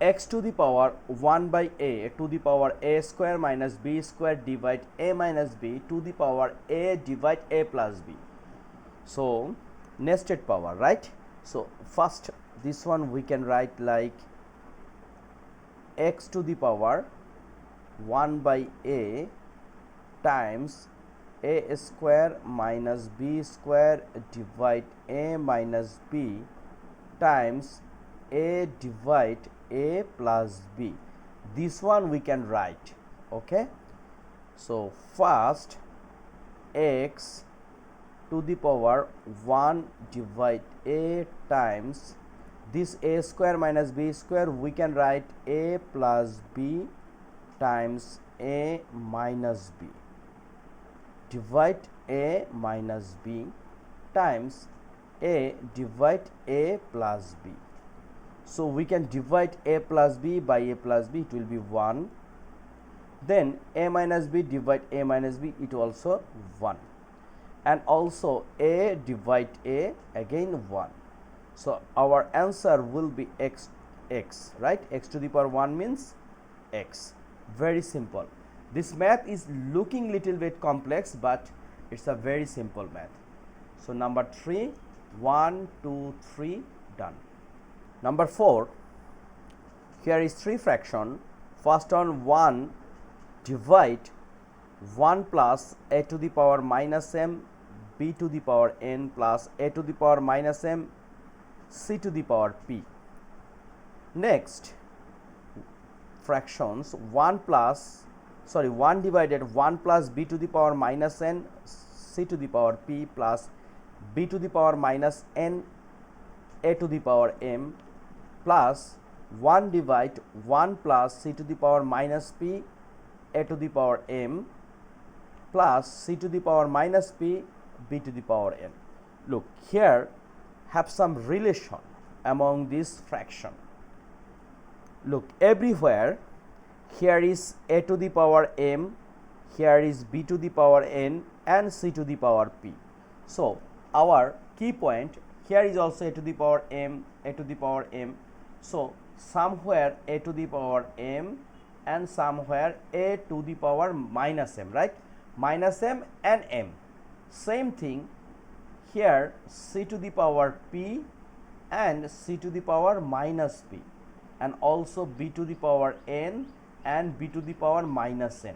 x to the power 1 by a to the power a square minus b square divide a minus b to the power a divide a plus b. So nested power, right? So first this one we can write like x to the power 1 by a times a square minus b square divide a minus b times a divide a plus b. This one we can write, okay? So first x to the power 1 divide a times this a square minus b square, we can write a plus b times a minus b divide a minus b times a divide a plus b. So we can divide a plus b by a plus b, it will be 1. Then a minus b divide a minus b, it also 1. And also a divide a, again 1. So our answer will be x, right? X to the power 1 means x. Very simple. This math is looking little bit complex, but it's a very simple math. So number 3, 1, 2, 3, done. Number 4, here is 3 fraction. First one 1 divide 1 plus a to the power minus m b to the power n plus a to the power minus m c to the power p. Next fractions 1 divided 1 plus b to the power minus n c to the power p plus b to the power minus n a to the power m plus 1 divide 1 plus c to the power minus p a to the power m plus c to the power minus p b to the power n. Look, here have some relation among this fraction. Look, everywhere here is a to the power m, here is b to the power n and c to the power p. So our key point, here is also a to the power m, a to the power m. So somewhere a to the power m and somewhere a to the power minus m, right? Minus m and m. Same thing here, c to the power p and c to the power minus p, and also b to the power n and b to the power minus n.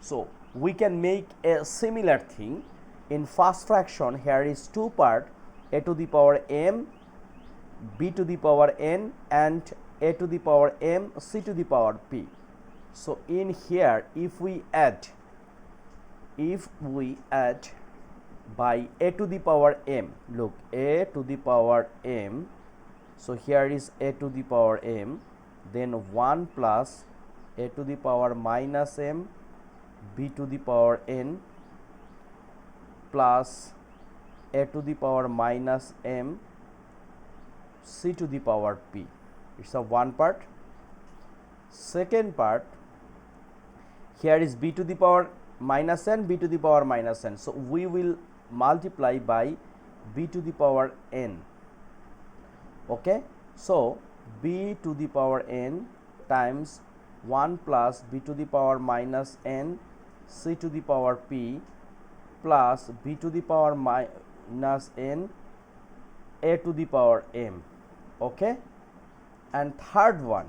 So we can make a similar thing in first fraction. Here is 2 part, a to the power m, b to the power n and a to the power m, c to the power p. So in here if we add by a to the power m, look, a to the power m, so here is a to the power m, then 1 plus a to the power minus m b to the power n plus a to the power minus m c to the power p. It's a one part. Second part, here is b to the power minus n, b to the power minus n. So we will multiply by b to the power n. Okay, so b to the power n times 1 plus b to the power minus n c to the power p plus b to the power minus n a to the power m. Okay, and third one,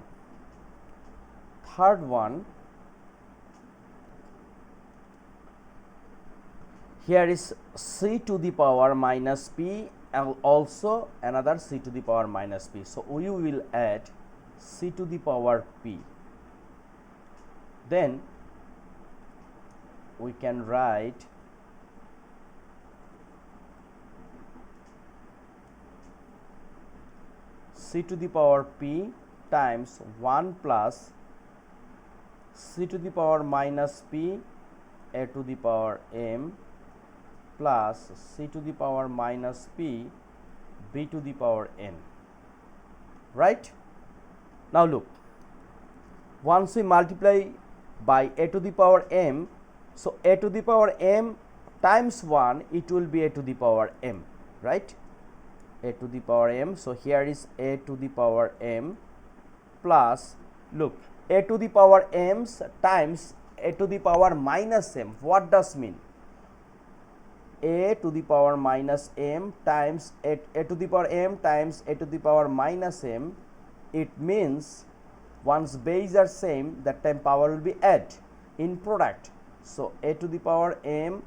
here is c to the power minus p and also another c to the power minus p. So we will add c to the power p. Then we can write c to the power p times 1 plus c to the power minus p a to the power m plus c to the power minus p b to the power n. Right? Now look, once we multiply by a to the power m, so a to the power m times 1, it will be a to the power m, right? A to the power m. So here is a to the power m plus, look, a to the power m times a to the power minus m. What does mean? A to the power minus m times a to the power m times a to the power minus m. It means once base are same, that time power will be add in product. So a to the power m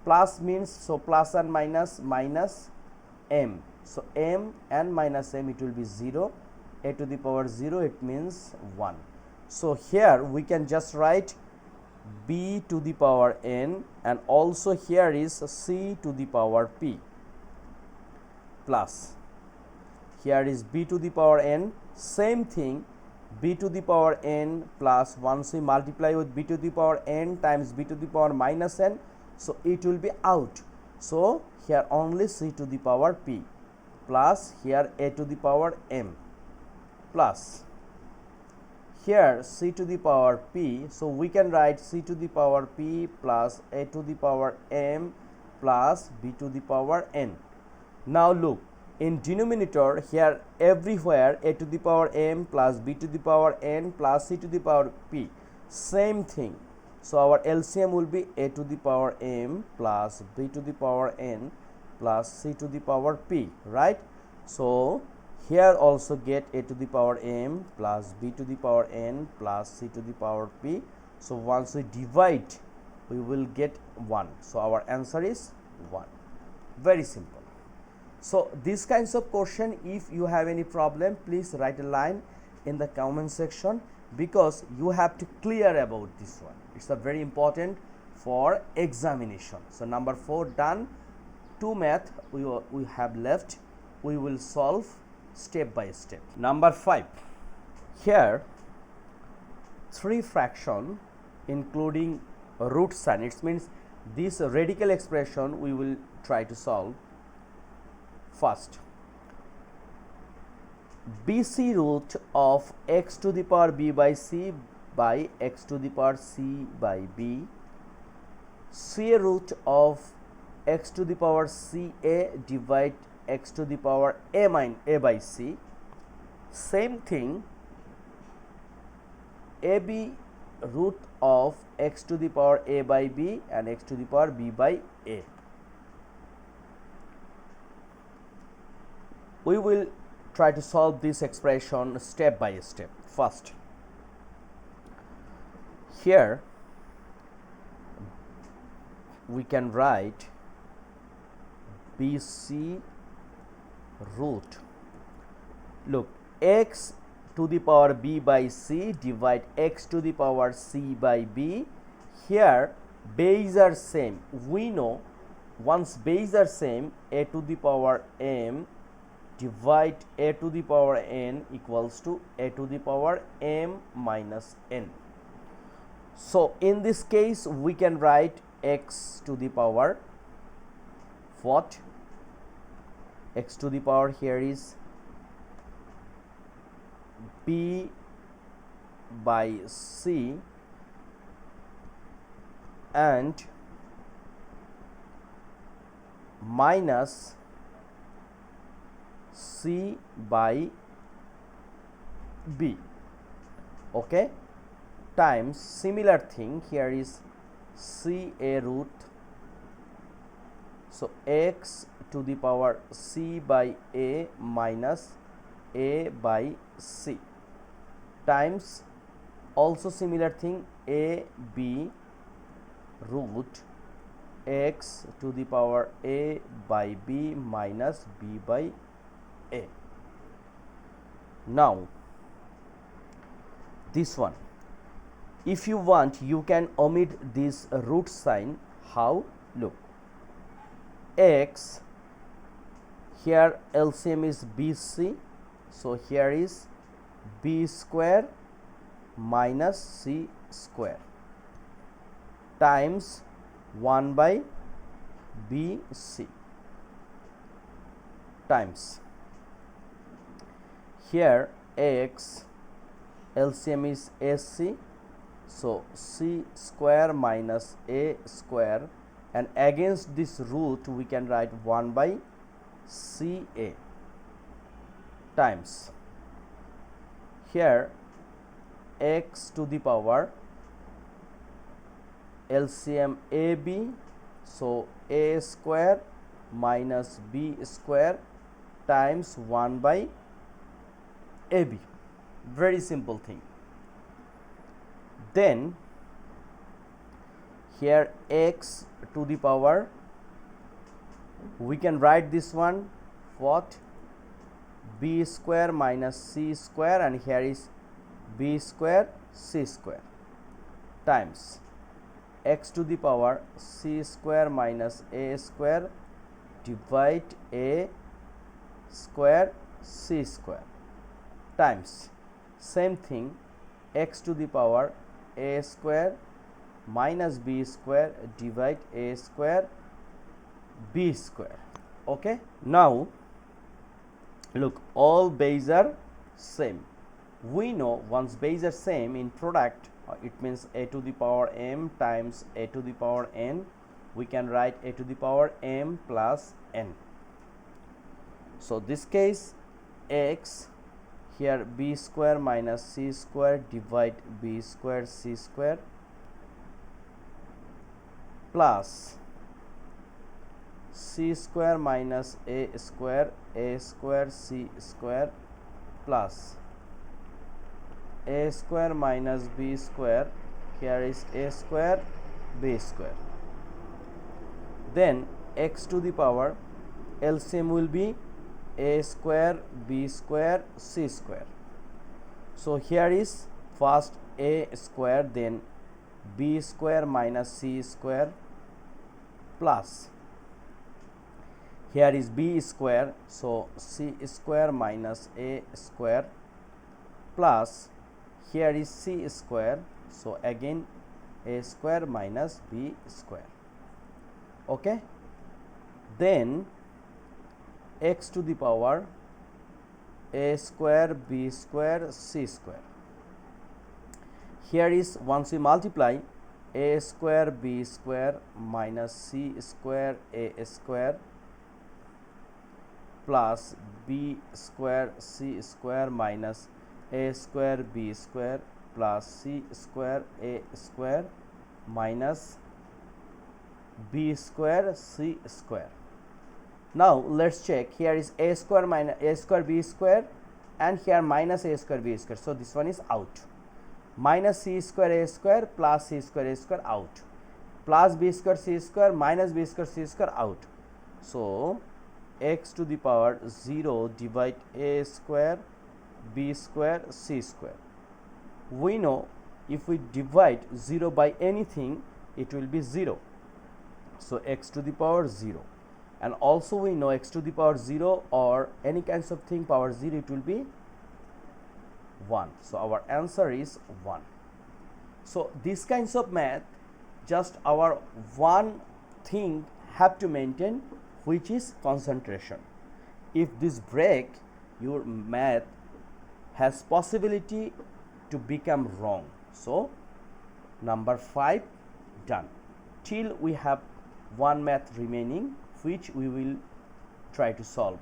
plus means, so plus and minus, minus m. So m and minus m, it will be 0. A to the power 0, it means 1. So here we can just write b to the power n, and also here is c to the power p, plus here is b to the power n, same thing, b to the power n plus, once we multiply with b to the power n times b to the power minus n, so it will be out. So here only c to the power p, plus here a to the power m, plus here c to the power p. So we can write c to the power p plus a to the power m plus b to the power n. Now look, in denominator here everywhere a to the power m plus b to the power n plus c to the power p, same thing. So our LCM will be a to the power m plus b to the power n plus c to the power p, right? So here also get a to the power m plus b to the power n plus c to the power p. So once we divide, we will get 1. So our answer is 1. Very simple. So these kinds of question, if you have any problem, please write a line in the comment section, because you have to clear about this one. It's a very important for examination. So number 4 done. 2 math we have left. We will solve step by step. Number 5, here 3 fraction including root sign. It means this radical expression we will try to solve. First, BC root of x to the power b by c by x to the power c by b, CA root of x to the power ca divide x to the power a by c. Same thing, AB root of x to the power a by b and x to the power b by a. We will try to solve this expression step by step. First, here we can write BC root, look, x to the power b by c divide x to the power c by b. Here base are same. We know once base are same, a to the power m divide a to the power n equals to a to the power m minus n. So in this case we can write x to the power what? X to the power here is b by c and minus c by b, okay, times similar thing here is ca root, so x to the power c by a minus a by c times also similar thing a b root x to the power a by b minus b by a. Now this one, if you want you can omit this root sign. How? Look, x here LCM is BC, so here is b square minus c square times 1 by BC times here x LCM is AC, so c square minus a square, and against this root we can write 1 by CA times here x to the power LCM AB, so a square minus b square times 1 by AB. Very simple thing. Then here x to the power, we can write this one what, b square minus c square, and here is b square c square times x to the power c square minus a square divide a square c square times same thing x to the power a square minus b square divide a square b square. Okay, now look, all bases are same. We know once bases are same in product, it means a to the power m times a to the power n. We can write a to the power m plus n. So this case x, here b square minus c square divide b square c square plus c square minus a square c square plus a square minus b square, here is a square b square. Then x to the power LCM will be a square b square c square. So here is first a square, then b square minus c square plus here is b square, so c square minus a square plus here is c square, so again a square minus b square. Okay, then x to the power a square b square c square. Here is once we multiply a square b square minus c square a square plus b square c square minus a square b square plus c square a square minus b square c square. Now let's check, here is a square minus a square b square and here minus a square b square, so this one is out. Minus c square a square plus c square a square out, plus b square c square minus b square c square out. So x to the power 0 divide a square b square c square. We know if we divide 0 by anything it will be 0, so x to the power 0, and also we know x to the power 0 or any kinds of thing power 0 it will be 1, so our answer is 1. So these kinds of math, just our one thing have to maintain, which is concentration. If this break, your math has possibility to become wrong. So number 5 done. Till we have one math remaining which we will try to solve.